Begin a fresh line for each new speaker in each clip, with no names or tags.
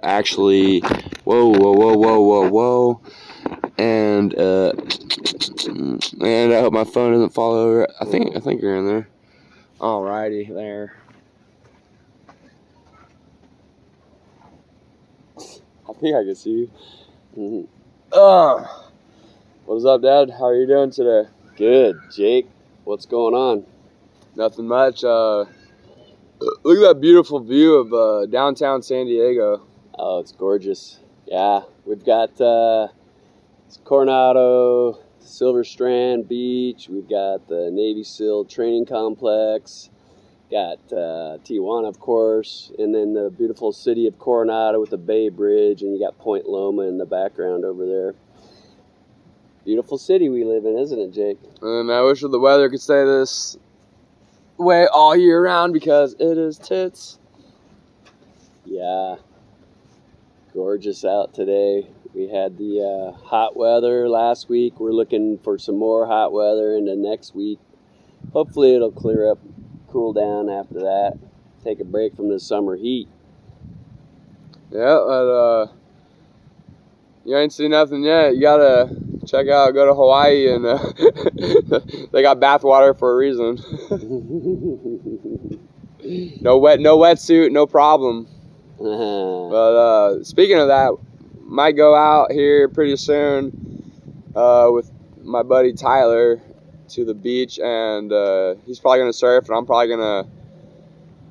Actually, whoa, and I hope my phone doesn't fall over. I think you're in there. Alrighty, there. I think I can see you. What's up, Dad? How are you doing today?
Good, Jake. What's going on?
Nothing much. Look at that beautiful view of downtown San Diego.
Oh, it's gorgeous. Yeah, we've got Coronado, Silver Strand Beach. We've got the Navy SEAL Training Complex. Got Tijuana, of course, and then the beautiful city of Coronado with the Bay Bridge, and you got Point Loma in the background over there. Beautiful city we live in, isn't it, Jake?
And I wish the weather could stay this way all year round because it is tits.
Yeah. Gorgeous out today. We had the hot weather last week. We're looking for some more hot weather in the next week. Hopefully it'll clear up, cool down after that. Take a break from the summer heat.
Yeah, but you ain't seen nothing yet. You gotta check out, go to Hawaii, and they got bathwater for a reason. No wetsuit, no problem. But speaking of that, might go out here pretty soon with my buddy Tyler to the beach, and he's probably gonna surf, and I'm probably gonna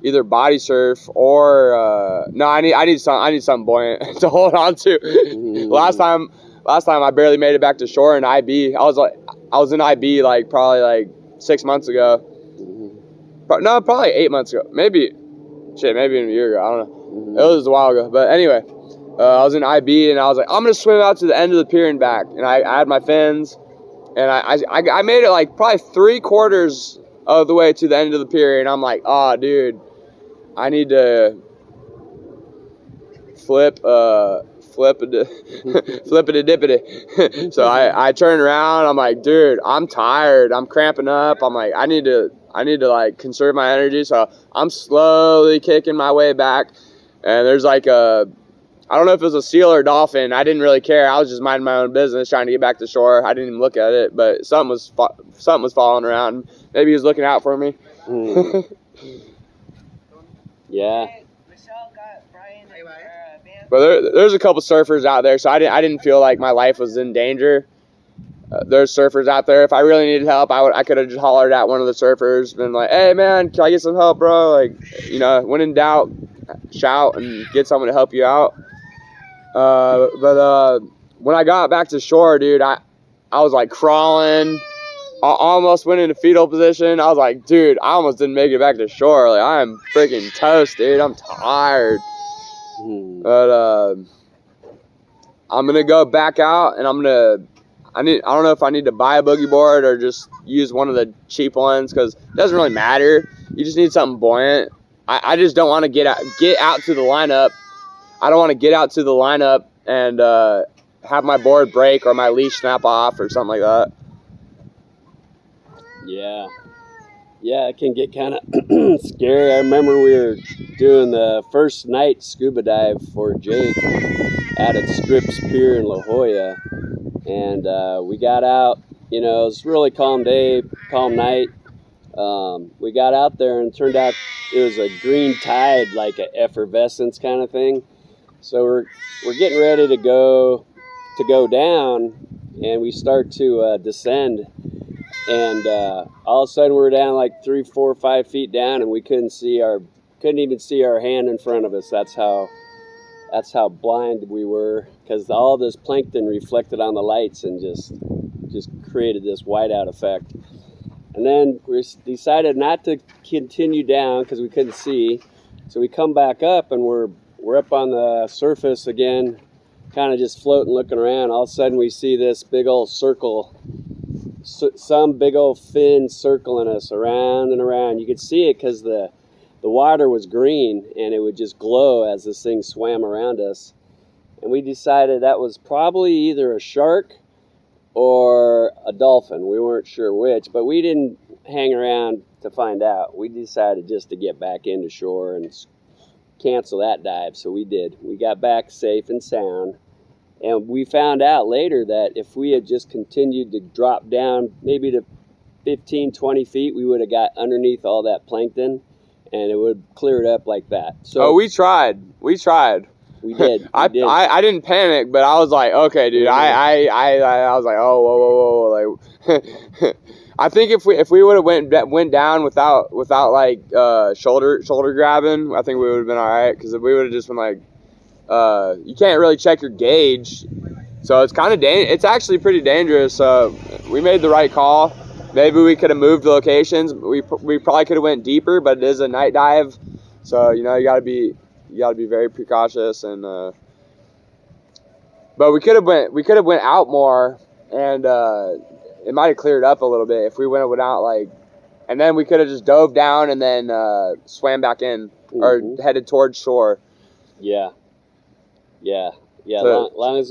either body surf or no. I need something buoyant to hold on to. Last time I barely made it back to shore in IB. I was in IB probably 6 months ago. No, probably 8 months ago. Maybe even a year ago. I don't know. It was a while ago. But anyway, I was in IB and I was like, I'm gonna swim out to the end of the pier and back. And I had my fins, and I made it probably 3/4 of the way to the end of the pier, and I'm like, oh, dude, I need to flip a dippity. So I turned around. I'm like, dude, I'm tired. I'm cramping up. I'm like, I need to conserve my energy. So I'm slowly kicking my way back. And there's I don't know if it was a seal or a dolphin. I didn't really care. I was just minding my own business, trying to get back to shore. I didn't even look at it, but something was falling around. Maybe he was looking out for me.
Yeah.
But there's a couple surfers out there, so I didn't feel like my life was in danger. There's surfers out there. If I really needed help, I could have just hollered at one of the surfers, been like, "Hey man, can I get some help, bro?" When in doubt, shout and get someone to help you out. But when I got back to shore, dude, I was crawling. I almost went into fetal position. I was like, dude, I almost didn't make it back to shore. I am freaking toast, dude. I'm tired. But I'm gonna go back out, and I don't know if I need to buy a boogie board or just use one of the cheap ones, because it doesn't really matter. You just need something buoyant. I just don't want to get out to the lineup. I don't want to get out to the lineup and have my board break or my leash snap off or something like that.
Yeah, it can get kind of scary. I remember we were doing the first night scuba dive for Jake out at Scripps Pier in La Jolla, and we got out. It was a really calm day, calm night. We got out there, and it turned out it was a green tide, like an effervescence kind of thing. So we're getting ready to go down, and we start to descend. And all of a sudden we're down 3, 4, 5 feet down, and we couldn't even see our hand in front of us. That's how blind we were, because all this plankton reflected on the lights and just created this whiteout effect. And then we decided not to continue down because we couldn't see. So we come back up, and we're up on the surface again, kind of just floating, looking around. All of a sudden we see this big old circle. Some big old fin circling us around and around. You could see it because the water was green, and it would just glow as this thing swam around us. And we decided that was probably either a shark or a dolphin. We weren't sure which, but we didn't hang around to find out. We decided just to get back into shore and cancel that dive. So we did. We got back safe and sound. And we found out later that if we had just continued to drop down maybe to 15, 20 feet, we would have got underneath all that plankton, and it would clear it up like that. So
we tried. We did.
I
didn't panic, but I was like, okay, dude. I was like, oh, whoa. Like, I think if we would have went down without like shoulder grabbing, I think we would have been all right, because we would have just been like, you can't really check your gauge, so it's kind of it's actually pretty dangerous. We made the right call. Maybe we could have moved the locations. We probably could have went deeper, but it is a night dive, so you gotta be very precautious. And but we could have went out more, and it might have cleared up a little bit if we went out like, and then we could have just dove down and then swam back in, or headed towards shore.
Yeah. So, long as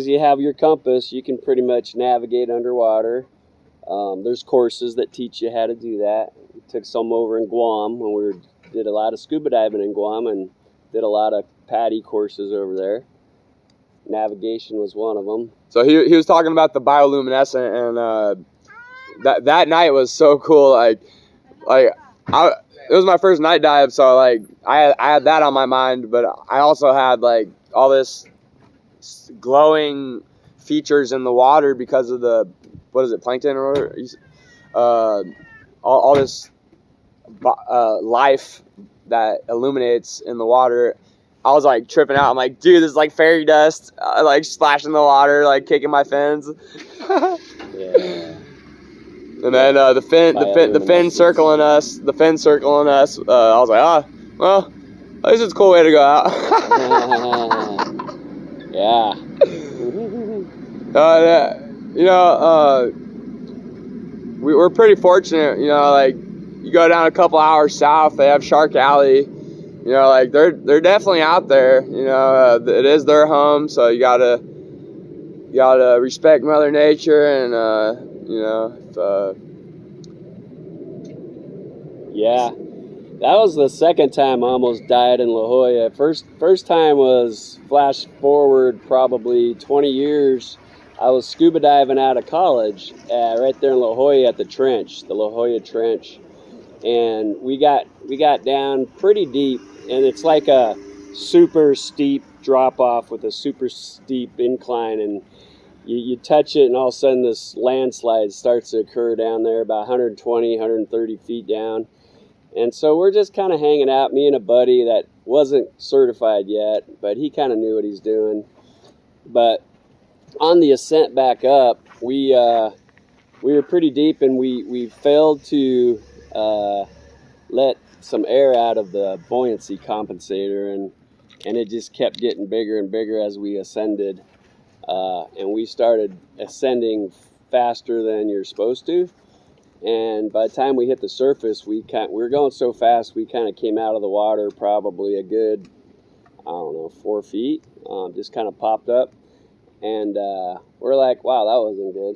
you have your compass, you can pretty much navigate underwater. There's courses that teach you how to do that. We took some over in Guam when we did a lot of scuba diving in Guam, and did a lot of PADI courses over there. Navigation was one of them.
So he was talking about the bioluminescent, and that night was so cool. It was my first night dive, so like I had that on my mind, but I also had like all this glowing features in the water because of the, what is it, plankton or whatever? All this life that illuminates in the water. I was like tripping out. I'm like, dude, this is like fairy dust. Like splashing the water, like kicking my fins.
Yeah.
And then the fin circling us. I was like, well, at least it's a cool way to go out.
Yeah.
We're pretty fortunate. Like you go down a couple hours south, they have Shark Alley. Like they're definitely out there. It is their home, so you gotta respect Mother Nature, and
yeah, that was the second time I almost died in La Jolla. First time was, flash forward probably 20 years. I was scuba diving out of college, right there in La Jolla at the La Jolla Trench, and we got down pretty deep, and it's like a super steep drop off with a super steep incline, and you touch it, and all of a sudden this landslide starts to occur down there about 120, 130 feet down. And so we're just kind of hanging out, me and a buddy that wasn't certified yet, but he kind of knew what he's doing. But on the ascent back up, we were pretty deep, and we failed to let some air out of the buoyancy compensator, and it just kept getting bigger and bigger as we ascended. And we started ascending faster than you're supposed to. And by the time we hit the surface, we were going so fast, we kind of came out of the water probably a good, 4 feet, just kind of popped up. And we're like, wow, that wasn't good,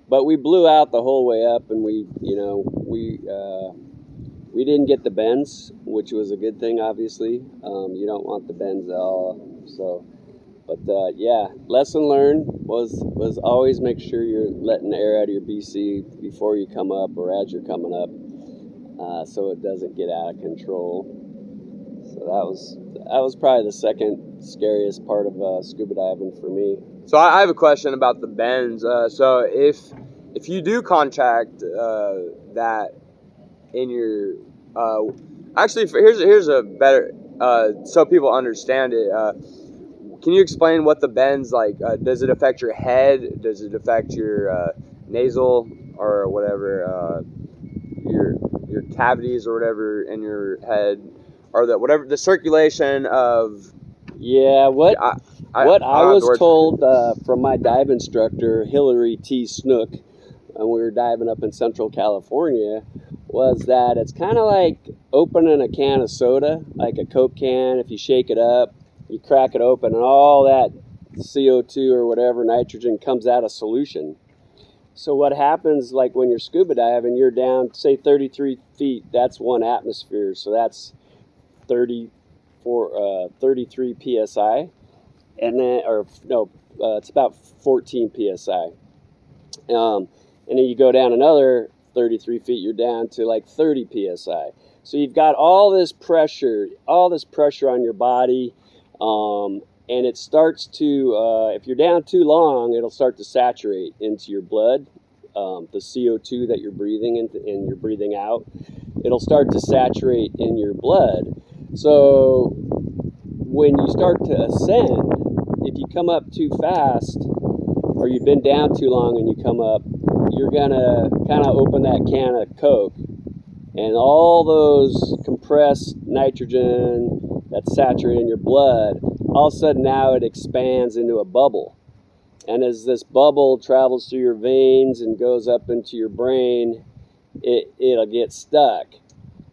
But we blew out the whole way up, and we didn't get the bends, which was a good thing, obviously. You don't want the bends at all, so... But yeah, lesson learned was always make sure you're letting the air out of your BC before you come up or as you're coming up, so it doesn't get out of control. So that was probably the second scariest part of scuba diving for me.
So I have a question about the bends. So if you do contact that in your actually, here's a better so people understand it. Can you explain what the bends like? Does it affect your head? Does it affect your nasal or whatever, your cavities or whatever in your head, or the circulation of?
Yeah, what I was told from my dive instructor, Hillary T. Snook, when we were diving up in Central California, was that it's kind of like opening a can of soda, like a Coke can. If you shake it up, you crack it open, and all that CO2 or whatever, nitrogen, comes out of solution. So what happens, like when you're scuba diving, you're down, say 33 feet, that's 1 atmosphere. So that's 33 psi, and then it's about 14 psi. And then you go down another 33 feet, you're down to like 30 psi. So you've got all this pressure on your body, and it starts to, if you're down too long, it'll start to saturate into your blood. The CO2 that you're breathing in and you're breathing out, it'll start to saturate in your blood. So when you start to ascend, if you come up too fast or you've been down too long and you come up, you're gonna kind of open that can of Coke, and all those compressed nitrogen that's saturated in your blood, all of a sudden now it expands into a bubble. And as this bubble travels through your veins and goes up into your brain, it'll get stuck.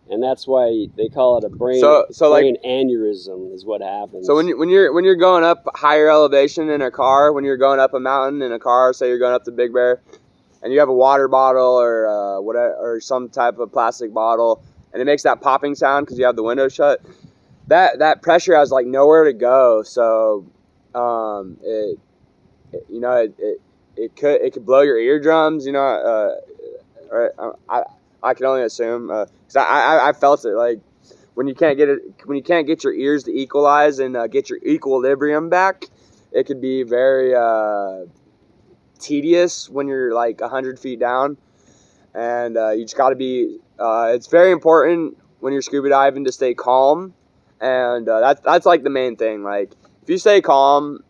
And that's why they call it a brain aneurysm is what happens.
So when you're going up higher elevation in a car, when you're going up a mountain in a car, say you're going up to Big Bear, and you have a water bottle or whatever, or some type of plastic bottle, and it makes that popping sound because you have the window shut, that pressure has like nowhere to go. So it could blow your eardrums, I can only assume, because I felt it, like when you can't get your ears to equalize and get your equilibrium back, it could be very tedious when you're like 100 feet down, and you just got to be. It's very important when you're scuba diving to stay calm, and that's like the main thing. Like if you stay calm,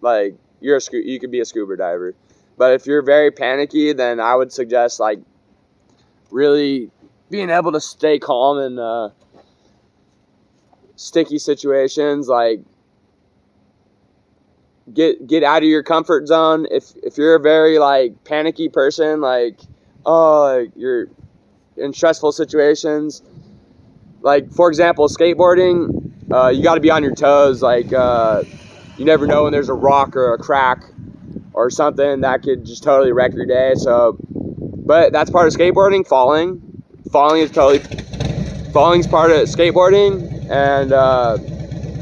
like you could be a scuba diver. But if you're very panicky, then I would suggest like really being able to stay calm in sticky situations. Like get out of your comfort zone. If you're a very like panicky person, like you're in stressful situations. Like for example, skateboarding, you got to be on your toes. Like you never know when there's a rock or a crack or something that could just totally wreck your day. So, but that's part of skateboarding. Falling's part of skateboarding, and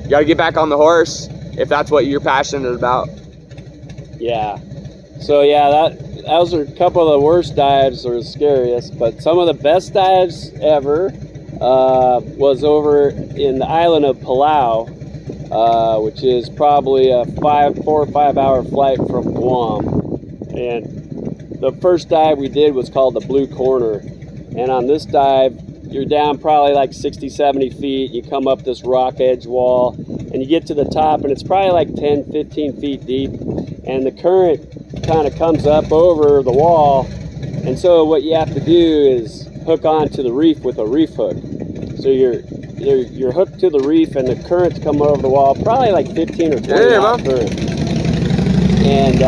you got to get back on the horse if that's what you're passionate about.
Yeah. So yeah, those are a couple of the worst dives or the scariest, but some of the best dives ever was over in the island of Palau, which is probably a 4 or 5 hour flight from Guam. And the first dive we did was called the Blue Corner. And on this dive, you're down probably like 60, 70 feet. You come up this rock edge wall and you get to the top, and it's probably like 10, 15 feet deep. And the current kind of comes up over the wall. And so what you have to do is hook onto the reef with a reef hook. So you're hooked to the reef, and the currents come over the wall, probably like 15 or 20 knot current. And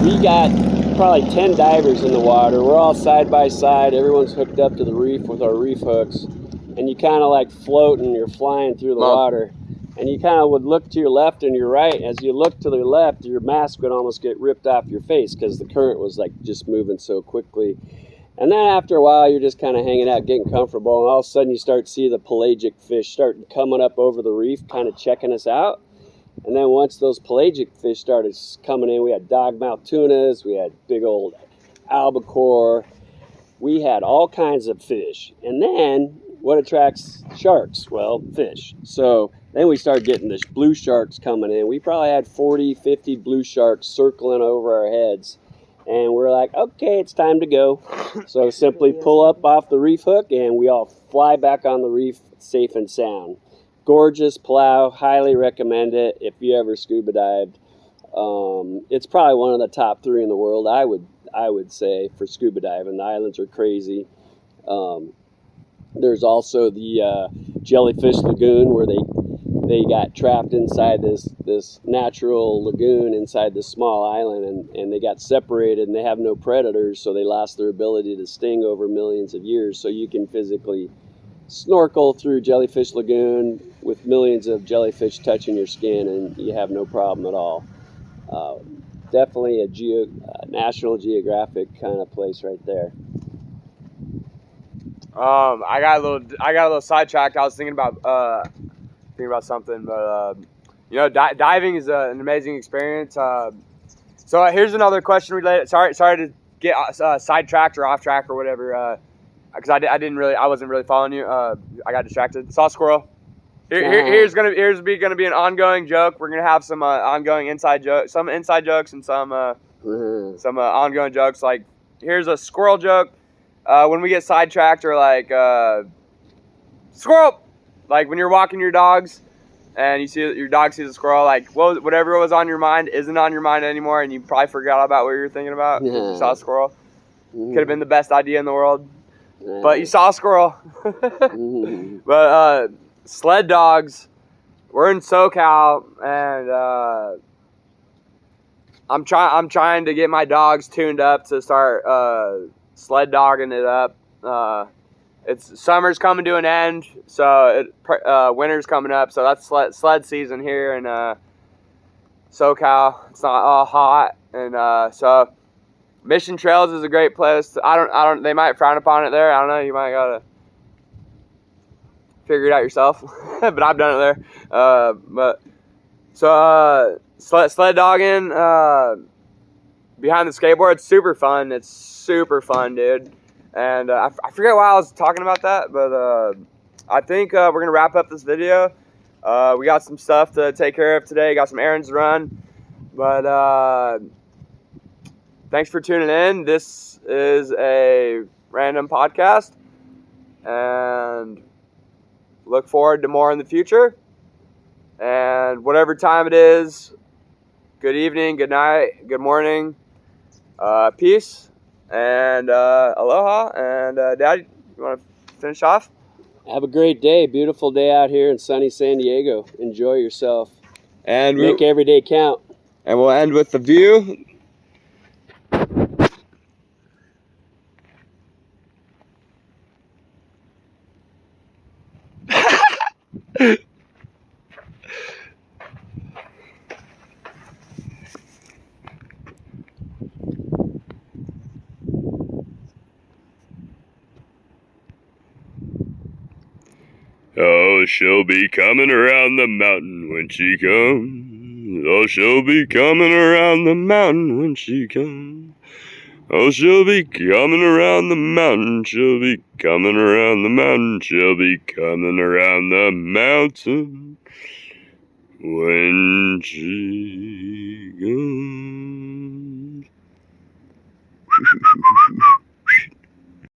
we got probably 10 divers in the water. We're all side by side. Everyone's hooked up to the reef with our reef hooks, and you kind of like float and you're flying through the water. And you kind of would look to your left and your right. As you look to the left, your mask would almost get ripped off your face because the current was like just moving so quickly. And then after a while, you're just kind of hanging out, getting comfortable, and all of a sudden you start to see the pelagic fish start coming up over the reef, kind of checking us out. And then once those pelagic fish started coming in, we had dogmouth tunas, we had big old albacore, we had all kinds of fish. And then what attracts sharks? Well, fish. So then we started getting the blue sharks coming in. We probably had 40, 50 blue sharks circling over our heads. And we're like, okay, it's time to go. So simply pull up off the reef hook, and we all fly back on the reef safe and sound. Gorgeous Palau, highly recommend it if you ever scuba dived. It's probably one of the top 3 in the world, I would say, for scuba diving. The islands are crazy. There's also the Jellyfish Lagoon, where they got trapped inside this natural lagoon inside this small island, and they got separated, and they have no predators, so they lost their ability to sting over millions of years. So you can physically snorkel through Jellyfish Lagoon with millions of jellyfish touching your skin, and you have no problem at all. Definitely a National Geographic kind of place right there.
I got a little sidetracked. I was thinking about something, but diving is an amazing experience. So here's another question related. Sorry to get sidetracked or off track or whatever. Because I wasn't really following you. I got distracted. Saw a squirrel. Here's gonna be an ongoing joke. We're gonna have some ongoing inside jokes, some inside jokes, and some ongoing jokes. Like here's a squirrel joke. When we get sidetracked or like squirrel, like when you're walking your dogs and you see your dog sees a squirrel, like whatever was on your mind isn't on your mind anymore, and you probably forgot about what you were thinking about. You saw a squirrel. Could have been the best idea in the world, but you saw a squirrel. But sled dogs, we're in SoCal, and I'm trying to get my dogs tuned up to start sled dogging it up. It's summer's coming to an end, so winter's coming up, so that's sled season here in SoCal. It's not all hot, and so Mission Trails is a great place. I don't. They might frown upon it there. I don't know. You might gotta figure it out yourself. But I've done it there. Sled dogging behind the skateboard. It's super fun. It's super fun, dude. And I forget why I was talking about that, but I think we're gonna wrap up this video. We got some stuff to take care of today. Got some errands to run, but thanks for tuning in. This is a random podcast, and look forward to more in the future. And whatever time it is, good evening, good night, good morning, peace, and aloha. And Dad, you want to finish off?
Have a great day. Beautiful day out here in sunny San Diego. Enjoy yourself.
And
make every day count.
And we'll end with the view. Oh, she'll be coming around the mountain when she comes. Oh, she'll be coming around the mountain when she comes. Oh, she'll be coming around the mountain. She'll be coming around the mountain. She'll be coming around the mountain when she comes.